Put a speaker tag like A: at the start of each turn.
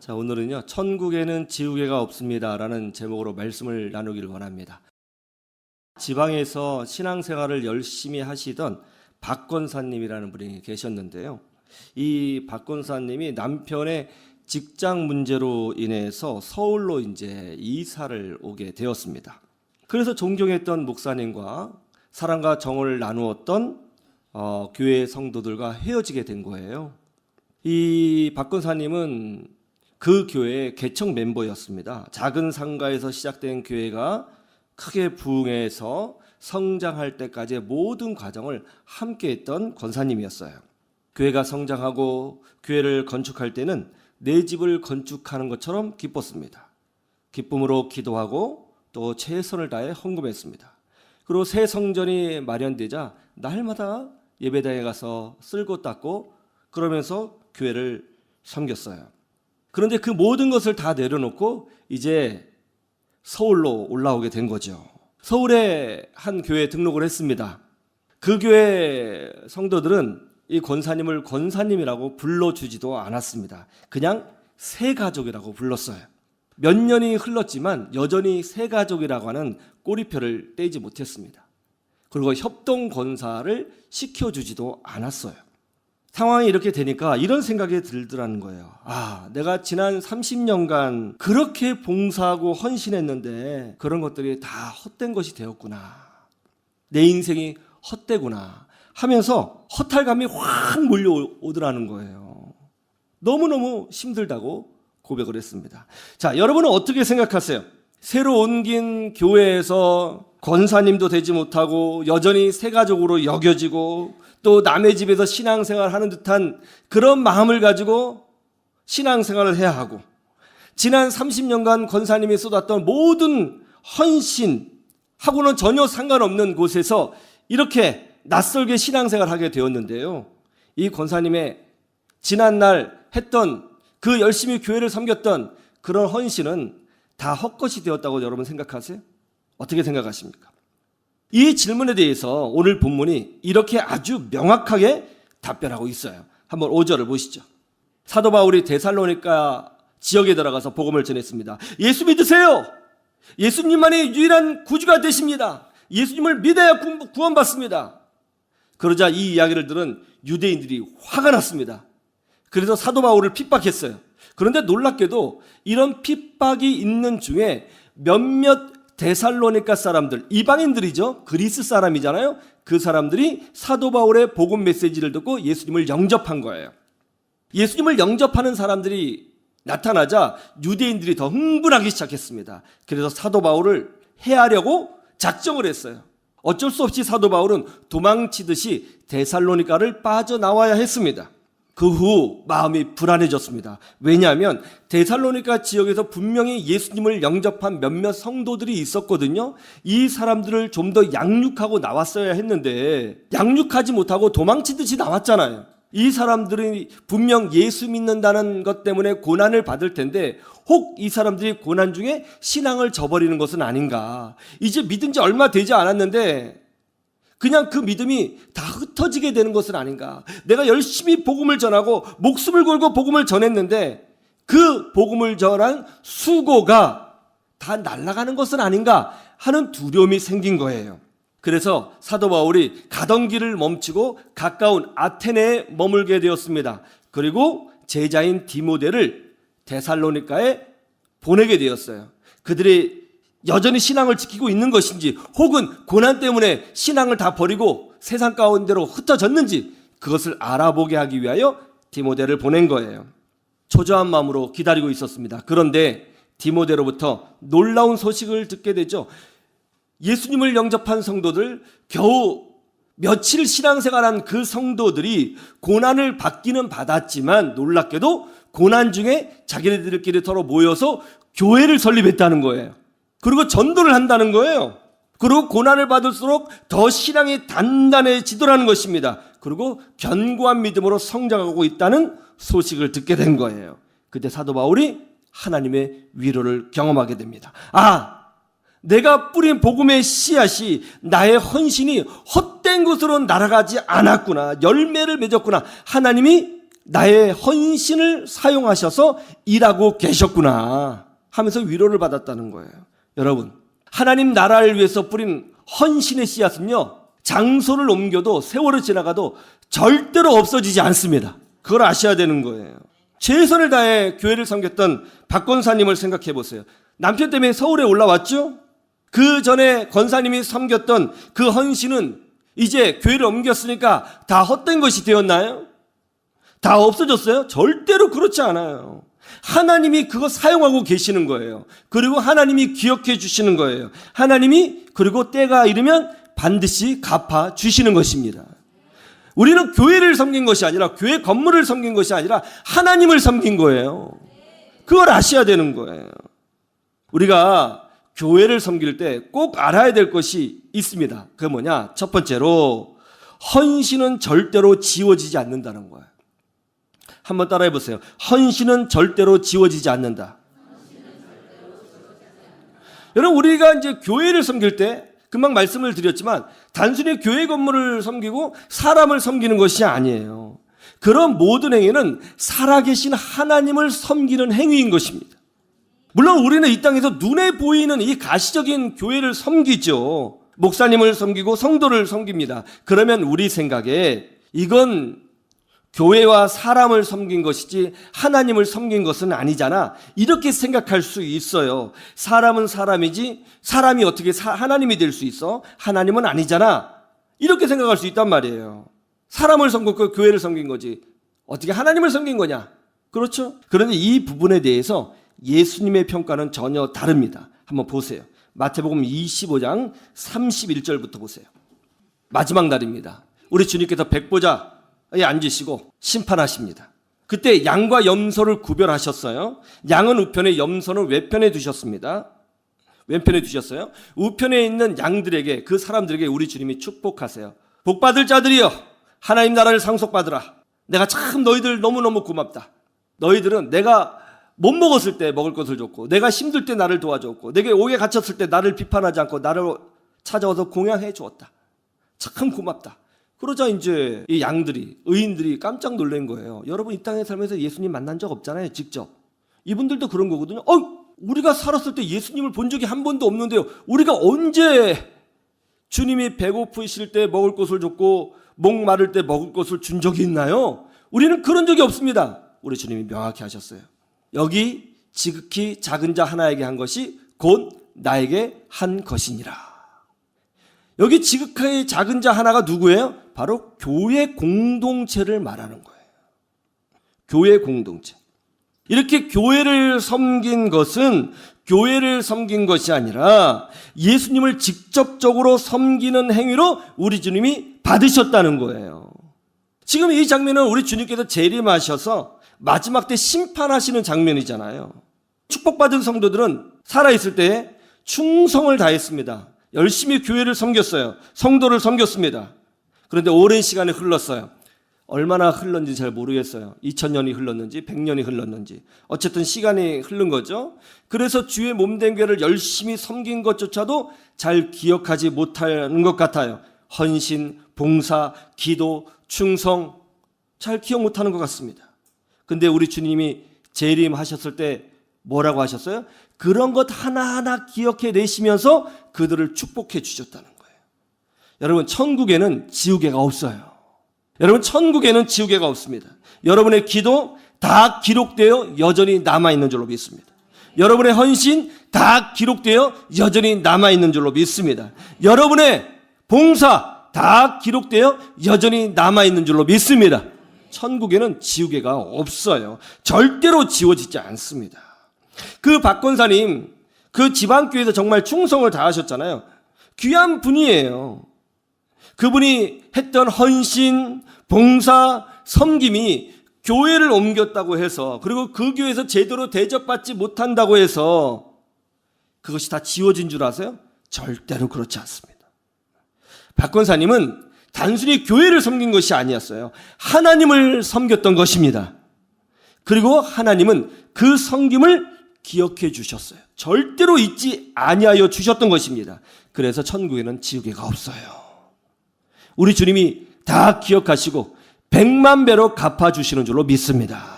A: 자, 오늘은요, 천국에는 지우개가 없습니다 라는 제목으로 말씀을 나누기를 원합니다. 지방에서 신앙생활을 열심히 하시던 박 권사님이라는 분이 계셨는데요, 이 박 권사님이 남편의 직장 문제로 인해서 서울로 이제 이사를 오게 되었습니다. 그래서 존경했던 목사님과 사랑과 정을 나누었던 교회 성도들과 헤어지게 된 거예요. 이 박 권사님은 그 교회의 개척 멤버였습니다. 작은 상가에서 시작된 교회가 크게 부흥해서 성장할 때까지의 모든 과정을 함께했던 권사님이었어요. 교회가 성장하고 교회를 건축할 때는 내 집을 건축하는 것처럼 기뻤습니다. 기쁨으로 기도하고 또 최선을 다해 헌금했습니다. 그리고 새 성전이 마련되자 날마다 예배당에 가서 쓸고 닦고 그러면서 교회를 섬겼어요. 그런데 그 모든 것을 다 내려놓고 이제 서울로 올라오게 된 거죠. 서울에 한 교회에 등록을 했습니다. 그 교회 성도들은 이 권사님을 권사님이라고 불러주지도 않았습니다. 그냥 새가족이라고 불렀어요. 몇 년이 흘렀지만 여전히 새가족이라고 하는 꼬리표를 떼지 못했습니다. 그리고 협동 권사를 시켜주지도 않았어요. 상황이 이렇게 되니까 이런 생각이 들더라는 거예요. 내가 지난 30년간 그렇게 봉사하고 헌신했는데 그런 것들이 다 헛된 것이 되었구나. 내 인생이 헛되구나 하면서 허탈감이 확 몰려오더라는 거예요. 너무너무 힘들다고 고백을 했습니다. 자, 여러분은 어떻게 생각하세요? 새로 옮긴 교회에서 권사님도 되지 못하고 여전히 새가족으로 여겨지고 또 남의 집에서 신앙생활 하는 듯한 그런 마음을 가지고 신앙생활을 해야 하고, 지난 30년간 권사님이 쏟았던 모든 헌신하고는 전혀 상관없는 곳에서 이렇게 낯설게 신앙생활을 하게 되었는데요, 이 권사님의 지난날 했던 그 열심히 교회를 섬겼던 그런 헌신은 다 헛것이 되었다고 여러분 생각하세요? 어떻게 생각하십니까? 이 질문에 대해서 오늘 본문이 이렇게 아주 명확하게 답변하고 있어요. 한번 5절을 보시죠. 사도 바울이 데살로니가 지역에 들어가서 복음을 전했습니다. 예수 믿으세요. 예수님만이 유일한 구주가 되십니다. 예수님을 믿어야 구원받습니다. 그러자 이 이야기를 들은 유대인들이 화가 났습니다. 그래서 사도 바울을 핍박했어요. 그런데 놀랍게도 이런 핍박이 있는 중에 몇몇 데살로니가 사람들, 이방인들이죠. 그리스 사람이잖아요. 그 사람들이 사도 바울의 복음 메시지를 듣고 예수님을 영접한 거예요. 예수님을 영접하는 사람들이 나타나자 유대인들이 더 흥분하기 시작했습니다. 그래서 사도 바울을 해하려고 작정을 했어요. 어쩔 수 없이 사도 바울은 도망치듯이 데살로니가를 빠져나와야 했습니다. 그 후 마음이 불안해졌습니다. 왜냐하면 데살로니가 지역에서 분명히 예수님을 영접한 몇몇 성도들이 있었거든요. 이 사람들을 좀 더 양육하고 나왔어야 했는데 양육하지 못하고 도망치듯이 나왔잖아요. 이 사람들이 분명 예수 믿는다는 것 때문에 고난을 받을 텐데 혹 이 사람들이 고난 중에 신앙을 저버리는 것은 아닌가. 이제 믿은 지 얼마 되지 않았는데 그냥 그 믿음이 다 흩어지게 되는 것은 아닌가. 내가 열심히 복음을 전하고 목숨을 걸고 복음을 전했는데 그 복음을 전한 수고가 다 날아가는 것은 아닌가 하는 두려움이 생긴 거예요. 그래서 사도 바울이 가던 길을 멈추고 가까운 아테네에 머물게 되었습니다. 그리고 제자인 디모데를 데살로니가에 보내게 되었어요. 그들이 여전히 신앙을 지키고 있는 것인지 혹은 고난 때문에 신앙을 다 버리고 세상 가운데로 흩어졌는지 그것을 알아보게 하기 위하여 디모데를 보낸 거예요. 초조한 마음으로 기다리고 있었습니다. 그런데 디모데로부터 놀라운 소식을 듣게 되죠. 예수님을 영접한 성도들, 겨우 며칠 신앙생활한 그 성도들이 고난을 받기는 받았지만 놀랍게도 고난 중에 자기네들끼리 서로 모여서 교회를 설립했다는 거예요. 그리고 전도를 한다는 거예요. 그리고 고난을 받을수록 더 신앙이 단단해지더라는 것입니다. 그리고 견고한 믿음으로 성장하고 있다는 소식을 듣게 된 거예요. 그때 사도 바울이 하나님의 위로를 경험하게 됩니다. 내가 뿌린 복음의 씨앗이, 나의 헌신이 헛된 곳으로 날아가지 않았구나. 열매를 맺었구나. 하나님이 나의 헌신을 사용하셔서 일하고 계셨구나 하면서 위로를 받았다는 거예요. 여러분, 하나님 나라를 위해서 뿌린 헌신의 씨앗은요, 장소를 옮겨도 세월이 지나가도 절대로 없어지지 않습니다. 그걸 아셔야 되는 거예요. 최선을 다해 교회를 섬겼던 박 권사님을 생각해 보세요. 남편 때문에 서울에 올라왔죠? 그 전에 권사님이 섬겼던 그 헌신은 이제 교회를 옮겼으니까 다 헛된 것이 되었나요? 다 없어졌어요? 절대로 그렇지 않아요. 하나님이 그거 사용하고 계시는 거예요. 그리고 하나님이 기억해 주시는 거예요. 하나님이 그리고 때가 이르면 반드시 갚아 주시는 것입니다. 우리는 교회를 섬긴 것이 아니라 교회 건물을 섬긴 것이 아니라 하나님을 섬긴 거예요. 그걸 아셔야 되는 거예요. 우리가 교회를 섬길 때 꼭 알아야 될 것이 있습니다. 그게 뭐냐? 첫 번째로 헌신은 절대로 지워지지 않는다는 거예요. 한번 따라해 보세요. 헌신은 절대로 지워지지 않는다. 여러분, 우리가 이제 교회를 섬길 때 금방 말씀을 드렸지만 단순히 교회 건물을 섬기고 사람을 섬기는 것이 아니에요. 그런 모든 행위는 살아계신 하나님을 섬기는 행위인 것입니다. 물론 우리는 이 땅에서 눈에 보이는 이 가시적인 교회를 섬기죠. 목사님을 섬기고 성도를 섬깁니다. 그러면 우리 생각에 이건 교회와 사람을 섬긴 것이지 하나님을 섬긴 것은 아니잖아, 이렇게 생각할 수 있어요. 사람은 사람이지 사람이 어떻게 하나님이 될 수 있어? 하나님은 아니잖아, 이렇게 생각할 수 있단 말이에요. 사람을 섬겼고 교회를 섬긴 거지 어떻게 하나님을 섬긴 거냐? 그렇죠? 그런데 이 부분에 대해서 예수님의 평가는 전혀 다릅니다. 한번 보세요. 마태복음 25장 31절부터 보세요. 마지막 날입니다. 우리 주님께서 백보자에 앉으시고 심판하십니다. 그때 양과 염소를 구별하셨어요. 양은 우편에, 염소는 외편에 두셨습니다. 왼편에 두셨어요. 우편에 있는 양들에게, 그 사람들에게 우리 주님이 축복하세요. 복받을 자들이여, 하나님 나라를 상속받으라. 내가 참 너희들 너무너무 고맙다. 너희들은 내가 못 먹었을 때 먹을 것을 줬고, 내가 힘들 때 나를 도와줬고, 내게 옥에 갇혔을 때 나를 비판하지 않고 나를 찾아와서 공양해 주었다. 참 고맙다. 그러자 이제 이 양들이, 의인들이 깜짝 놀란 거예요. 여러분, 이 땅에 살면서 예수님 만난 적 없잖아요, 직접. 이분들도 그런 거거든요. 우리가 살았을 때 예수님을 본 적이 한 번도 없는데요, 우리가 언제 주님이 배고프실 때 먹을 것을 줬고 목 마를 때 먹을 것을 준 적이 있나요? 우리는 그런 적이 없습니다. 우리 주님이 명확히 하셨어요. 여기 지극히 작은 자 하나에게 한 것이 곧 나에게 한 것이니라. 여기 지극히 작은 자 하나가 누구예요? 바로 교회 공동체를 말하는 거예요. 교회 공동체. 이렇게 교회를 섬긴 것은 교회를 섬긴 것이 아니라 예수님을 직접적으로 섬기는 행위로 우리 주님이 받으셨다는 거예요. 지금 이 장면은 우리 주님께서 재림하셔서 마지막 때 심판하시는 장면이잖아요. 축복받은 성도들은 살아있을 때 충성을 다했습니다. 열심히 교회를 섬겼어요. 성도를 섬겼습니다. 그런데 오랜 시간이 흘렀어요. 얼마나 흘렀는지 잘 모르겠어요. 2000년이 흘렀는지 100년이 흘렀는지 어쨌든 시간이 흐른 거죠. 그래서 주의 몸된 교회를 열심히 섬긴 것조차도 잘 기억하지 못하는 것 같아요. 헌신, 봉사, 기도, 충성 잘 기억 못하는 것 같습니다. 근데 우리 주님이 재림하셨을 때 뭐라고 하셨어요? 그런 것 하나하나 기억해 내시면서 그들을 축복해 주셨다는 거예요. 여러분, 천국에는 지우개가 없어요. 여러분, 천국에는 지우개가 없습니다. 여러분의 기도 다 기록되어 여전히 남아있는 줄로 믿습니다. 여러분의 헌신 다 기록되어 여전히 남아있는 줄로 믿습니다. 여러분의 봉사 다 기록되어 여전히 남아있는 줄로 믿습니다. 천국에는 지우개가 없어요. 절대로 지워지지 않습니다. 그 박 권사님, 그 지방교회에서 정말 충성을 다하셨잖아요. 귀한 분이에요. 그분이 했던 헌신, 봉사, 섬김이 교회를 옮겼다고 해서, 그리고 그 교회에서 제대로 대접받지 못한다고 해서 그것이 다 지워진 줄 아세요? 절대로 그렇지 않습니다. 박 권사님은 단순히 교회를 섬긴 것이 아니었어요. 하나님을 섬겼던 것입니다. 그리고 하나님은 그 섬김을 기억해 주셨어요. 절대로 잊지 아니하여 주셨던 것입니다. 그래서 천국에는 지우개가 없어요. 우리 주님이 다 기억하시고 100만 배로 갚아주시는 줄로 믿습니다.